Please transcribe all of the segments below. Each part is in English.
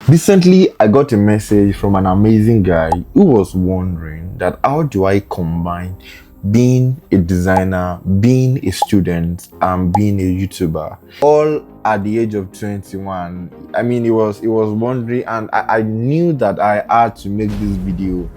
Recently, I got a message from an amazing guy who was wondering that how do I combine being a designer, being a student, and being a YouTuber, all at the age of 21. I mean, he was wondering, and I knew that I had to make this video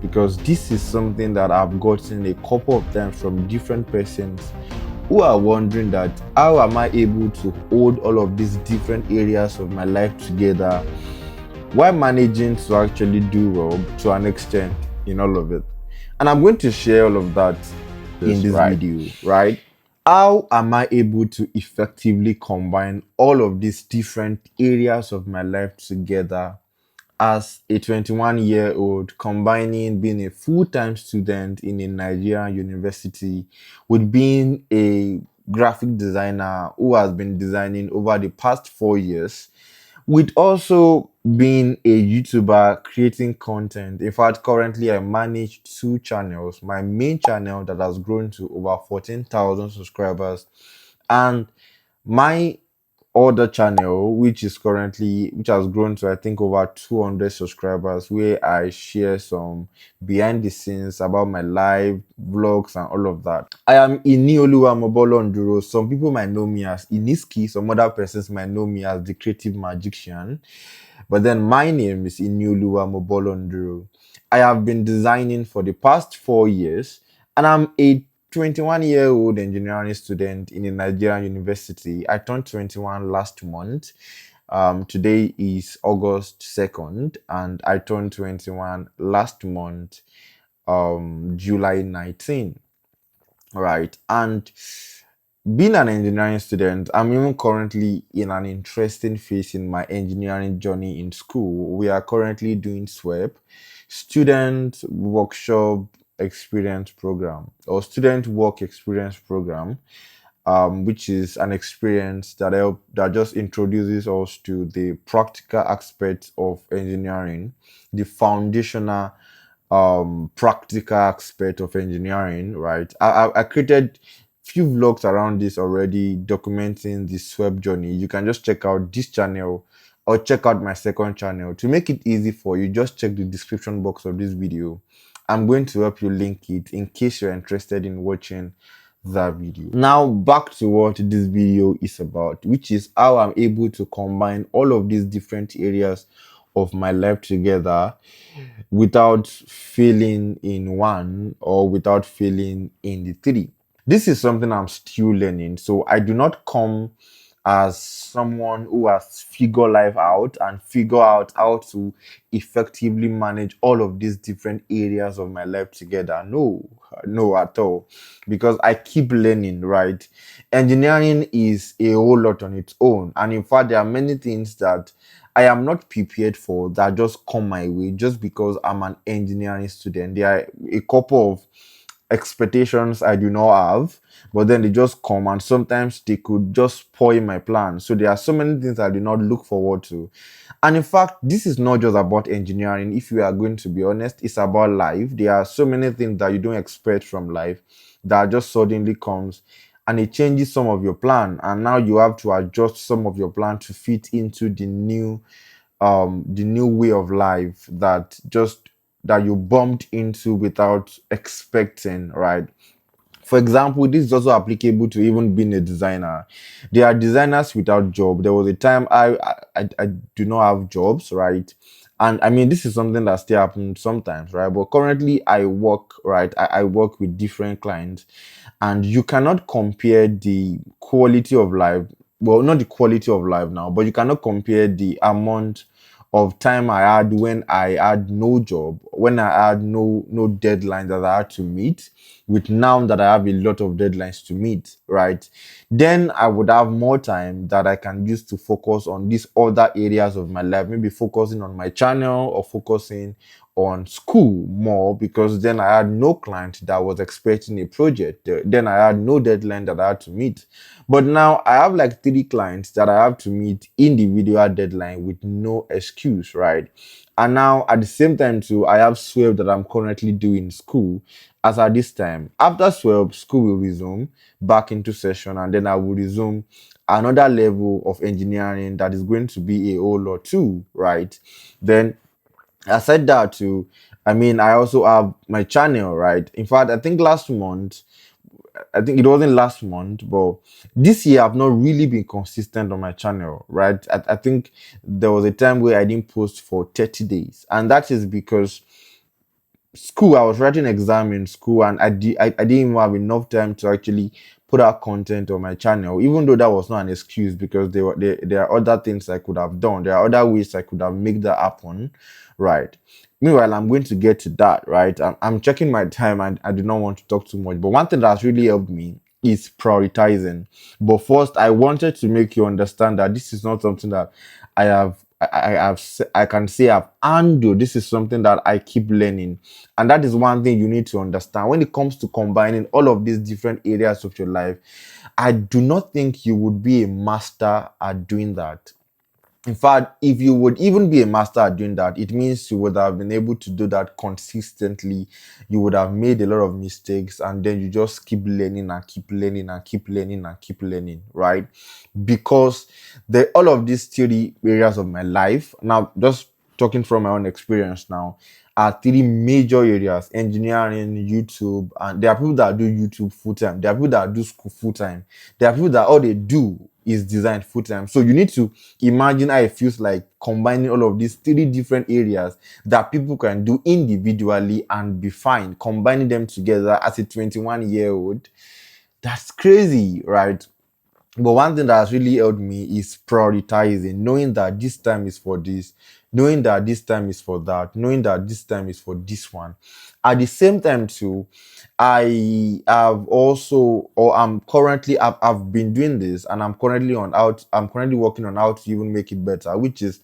because this is something that I've gotten a couple of times from different persons who are wondering that how am I able to hold all of these different areas of my life together while managing to actually do well to an extent in all of it. And I'm going to share all of that in That's this right. video, right? How am I able to effectively combine all of these different areas of my life together as a 21-year-old, combining being a full-time student in a Nigerian university with being a graphic designer who has been designing over the past 4 years, with also being a YouTuber creating content. In fact, currently I manage two channels. My main channel that has grown to over 14,000 subscribers, and my other channel which has grown to I think over 200 subscribers, where I share some behind the scenes about my life vlogs and all of that. I am Inioluwa Mobolorunduro. Some people might know me as Iniski, some other persons might know me as the creative magician, but then my name is Inioluwa Mobolorunduro. I have been designing for the past 4 years, and I'm a 21-year-old engineering student in a Nigerian university. I turned 21 last month. Today is August 2nd, and I turned 21 last month, July 19. Right. And being an engineering student, I'm even currently in an interesting phase in my engineering journey in school. We are currently doing SWEP, Student Workshop Experience Program, or Student Work Experience Program, which is an experience that just introduces us to the practical aspects of engineering, the foundational practical aspect of engineering, right? I created few vlogs around this already, documenting the SWEP journey. You can just check out this channel or check out my second channel. To make it easy for you, just check the description box of this video. I'm going to help you link it in case you're interested in watching that video. Now back to what this video is about, which is how I'm able to combine all of these different areas of my life together without failing in one or without failing in the three. This is something I'm still learning. So I do not come as someone who has figured life out and figure out how to effectively manage all of these different areas of my life together. No, no at all. Because I keep learning, right? Engineering is a whole lot on its own. And in fact, there are many things that I am not prepared for that just come my way just because I'm an engineering student. There are a couple of expectations I do not have, but then they just come and sometimes they could just spoil my plan. So there are so many things I do not look forward to. And in fact, this is not just about engineering. If you are going to be honest, it's about life. There are so many things that you don't expect from life that just suddenly comes and it changes some of your plan. And now you have to adjust some of your plan to fit into the new way of life that you bumped into without expecting, right? For example, this is also applicable to even being a designer. There are designers without job. There was a time I do not have jobs, right? And I mean, this is something that still happens sometimes, right? But currently I work, right? I work with different clients, and you cannot compare the quality of life, well, not the quality of life now, but you cannot compare the amount of time I had when I had no job, when I had no deadlines that I had to meet, with now that I have a lot of deadlines to meet, right? Then I would have more time that I can use to focus on these other areas of my life, maybe focusing on my channel or focusing on school more, because then I had no client that was expecting a project. Then I had no deadline that I had to meet. But now I have like three clients that I have to meet individual deadline with no excuse, right? And now at the same time too, I have 12 that I'm currently doing in school. as at this time. After 12, school will resume back into session, and then I will resume another level of engineering that is going to be a whole lot too, right? Then aside that too, I mean, I also have my channel, right? In fact, I think it wasn't last month, but this year I've not really been consistent on my channel, right? I think there was a time where I didn't post for 30 days, and that is because school, I was writing exam in school, and I didn't even have enough time to actually put out content on my channel, even though that was not an excuse, because there are other things I could have done. There are other ways I could have made that happen, right? Meanwhile, I'm going to get to that, right? I'm checking my time, and I do not want to talk too much, but one thing that's really helped me is prioritizing. But first, I wanted to make you understand that this is not something that I can say I've handled. This is something that I keep learning, and that is one thing you need to understand when it comes to combining all of these different areas of your life. I do not think you would be a master at doing that. In fact, if you would even be a master at doing that, it means you would have been able to do that consistently. You would have made a lot of mistakes, and then you just keep learning and keep learning and keep learning and keep learning, right? Because all of these three areas of my life, now just talking from my own experience now, are three major areas: engineering, YouTube, and there are people that do YouTube full time. There are people that do school full time. There are people that all they do is design full time. So you need to imagine how it feels like combining all of these three different areas that people can do individually and be fine. Combining them together as a 21-year-old, that's crazy, right? But one thing that has really helped me is prioritizing, knowing that this time is for this, knowing that this time is for that, knowing that this time is for this one. At the same time, too, I have also, or I'm currently, I've been doing this, and I'm currently working on how to even make it better, which is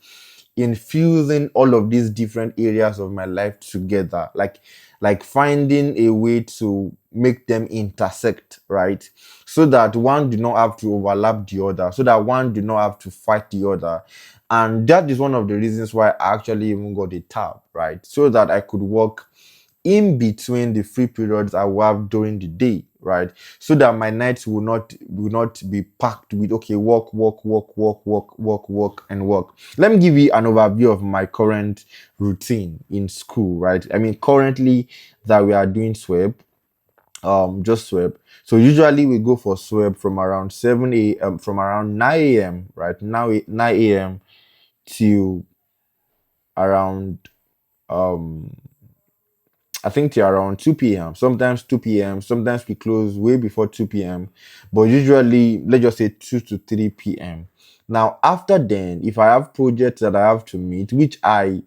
infusing all of these different areas of my life together, like finding a way to make them intersect, right? So that one do not have to overlap the other, so that one do not have to fight the other. And that is one of the reasons why I actually even got a tab, right? So that I could work in between the free periods I will have during the day, right? So that my nights will not be packed with, okay, work, work, work, work, work, work, work, and work. Let me give you an overview of my current routine in school, right? I mean, currently that we are doing SWEP, just SWEP. So usually we go for SWEP from around 7 a.m., from around 9 a.m., right? Now 9 a.m. to around um I think till around 2 p.m. Sometimes 2 p.m. Sometimes we close way before 2 p.m. But usually, let's just say 2 to 3 p.m. Now, after then, if I have projects that I have to meet, which I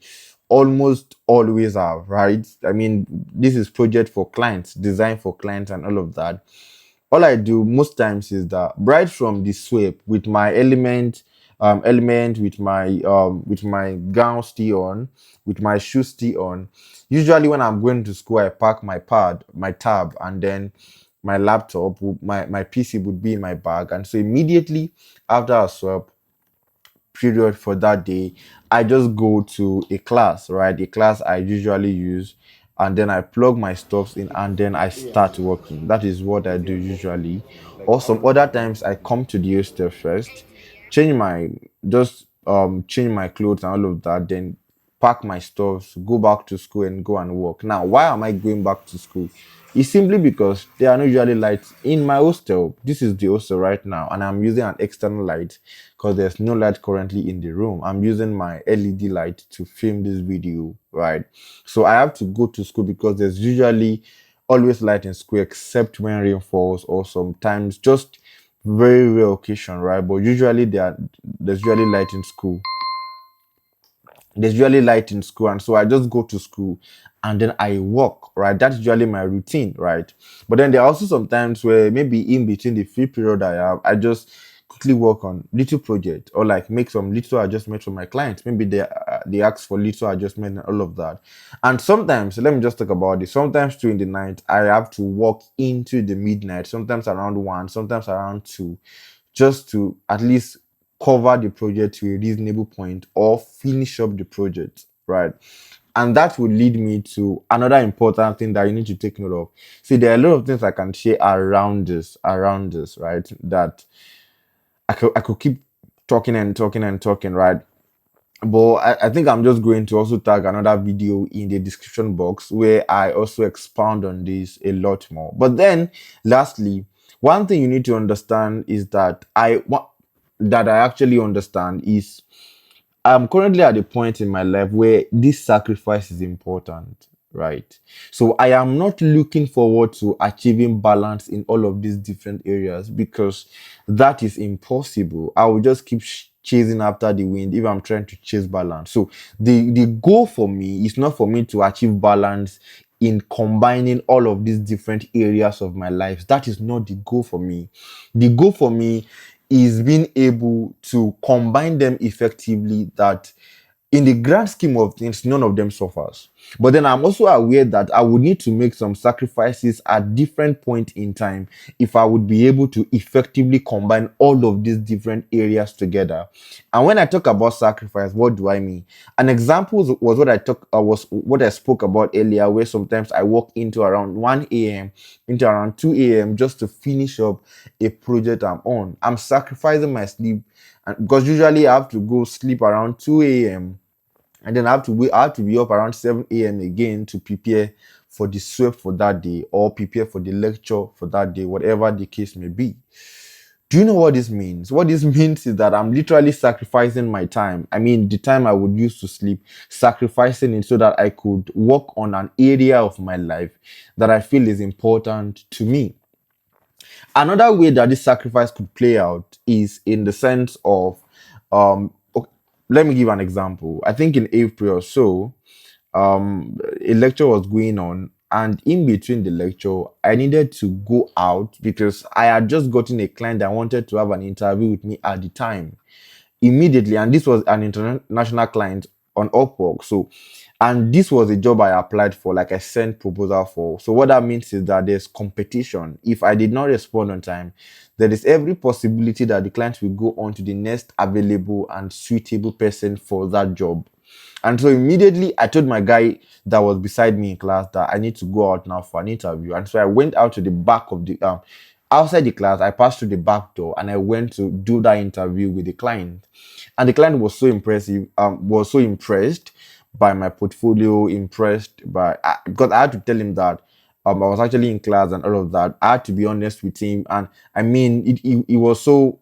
almost always have, right? I mean, this is project for clients, design for clients, and all of that. All I do most times is that right from the sweep with my element with my gown still on, with my shoes still on. Usually when I'm going to school, I pack my tab, and then my laptop, my PC would be in my bag. And so immediately after a swap period for that day, I just go to a class, right? A class I usually use, and then I plug my stuffs in, and then I start working. That is what I do usually. Or some other times I come to the hostel first, change my change my clothes and all of that, then pack my stuffs, go back to school and go and work. Now, why am I going back to school? It's simply because there are no usually lights in my hostel. This is the hostel right now, and I'm using an external light because there's no light currently in the room. I'm using my LED light to film this video, right? So I have to go to school because there's usually always light in school, except when rain falls or sometimes just very rare occasion, right? But usually there's usually light in school. There's usually light in school, and so I just go to school and then I work, right? That's usually my routine, right? But then there are also some times where maybe in between the free period I have, I just quickly work on little project, or like make some little adjustments for my clients. Maybe they ask for little adjustment and all of that. And sometimes, let me just talk about this. Sometimes during the night I have to work into the midnight, sometimes around 1, sometimes around 2, just to at least cover the project to a reasonable point or finish up the project, right? And that would lead me to another important thing that you need to take note of. See, there are a lot of things I can share around this, right? That I could keep talking and talking and talking, right? But I think I'm just going to also tag another video in the description box where I also expound on this a lot more. But then, lastly, one thing you need to understand is that I actually understand is I'm currently at a point in my life where this sacrifice is important, right? So I am not looking forward to achieving balance in all of these different areas because that is impossible. I will just keep chasing after the wind if I'm trying to chase balance. So the goal for me is not for me to achieve balance in combining all of these different areas of my life. That is not the goal for me. The goal for me is being able to combine them effectively, that in the grand scheme of things, none of them suffers. But then I'm also aware that I would need to make some sacrifices at different point in time if I would be able to effectively combine all of these different areas together. And when I talk about sacrifice, what do I mean? An example was what I spoke about earlier, where sometimes I walk into around 1 a.m., into around 2 a.m. just to finish up a project I'm on. I'm sacrificing my sleep, and because usually I have to go sleep around 2 a.m. and then I have to be up around 7 a.m. again to prepare for the swap for that day or prepare for the lecture for that day, whatever the case may be. Do you know what this means? What this means is that I'm literally sacrificing my time. I mean, the time I would use to sleep, sacrificing it so that I could work on an area of my life that I feel is important to me. Another way that this sacrifice could play out is in the sense of, let me give an example. I think in April or so, a lecture was going on, and in between the lecture I needed to go out because I had just gotten a client that wanted to have an interview with me at the time immediately, and this was an international client on Upwork. So, and this was a job I applied for, like I sent proposal for. So what that means is that there's competition. If I did not respond on time, there is every possibility that the client will go on to the next available and suitable person for that job. And so immediately I told my guy that was beside me in class that I need to go out now for an interview. And so I went out to the back of the outside the class. I passed through the back door and I went to do that interview with the client. And the client was so impressed by my portfolio, impressed by because I had to tell him that I was actually in class and all of that. I had to be honest with him, and I mean, it was so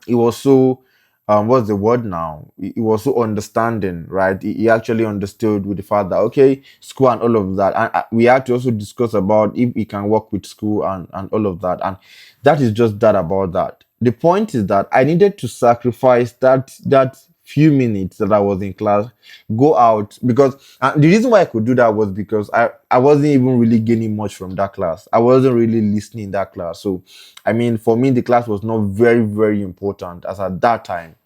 he was so what's the word now, he was so understanding, right? He actually understood with the fact that okay, school and all of that, and we had to also discuss about if he can work with school and all of that. And that is just that about that. The point is that I needed to sacrifice that few minutes that I was in class, go out, because the reason why I could do that was because I wasn't even really gaining much from that class. I wasn't really listening in that class. So I mean, for me, the class was not very, very important as at that time,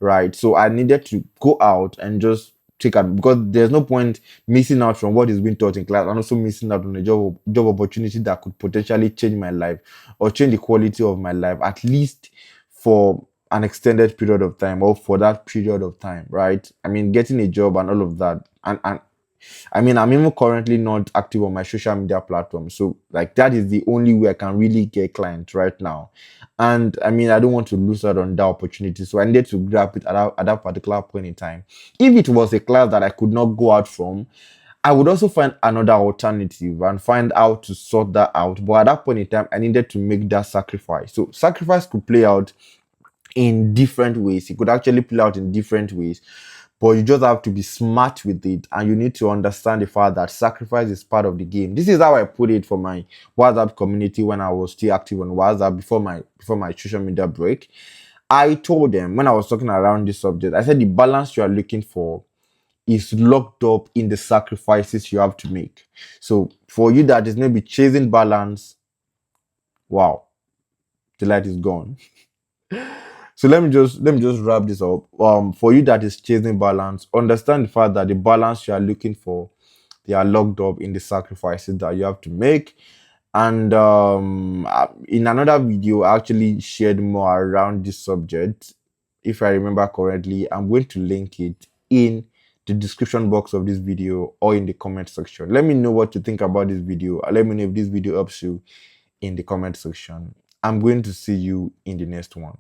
right? So I needed to go out and just take it, because there's no point missing out from what is being taught in class and also missing out on a job opportunity that could potentially change my life or change the quality of my life, at least for an extended period of time or for that period of time, right? I mean, getting a job and all of that, and I mean, I'm even currently not active on my social media platform. So, like, that is the only way I can really get clients right now. And I mean, I don't want to lose out on that opportunity. So, I needed to grab it at that particular point in time. If it was a class that I could not go out from, I would also find another alternative and find out to sort that out. But at that point in time, I needed to make that sacrifice. So, sacrifice could play out in different ways. It could actually play out in different ways, but you just have to be smart with it, and you need to understand the fact that sacrifice is part of the game. This is how I put it for my WhatsApp community when I was still active on WhatsApp before my social media break. I told them when I was talking around this subject, I said the balance you are looking for is locked up in the sacrifices you have to make. So for you that is maybe chasing balance, wow, the light is gone. So let me just wrap this up. For you that is chasing balance, understand the fact that the balance you are looking for, they are locked up in the sacrifices that you have to make. And in another video, I actually shared more around this subject. If I remember correctly, I'm going to link it in the description box of this video or in the comment section. Let me know what you think about this video. Let me know if this video helps you in the comment section. I'm going to see you in the next one.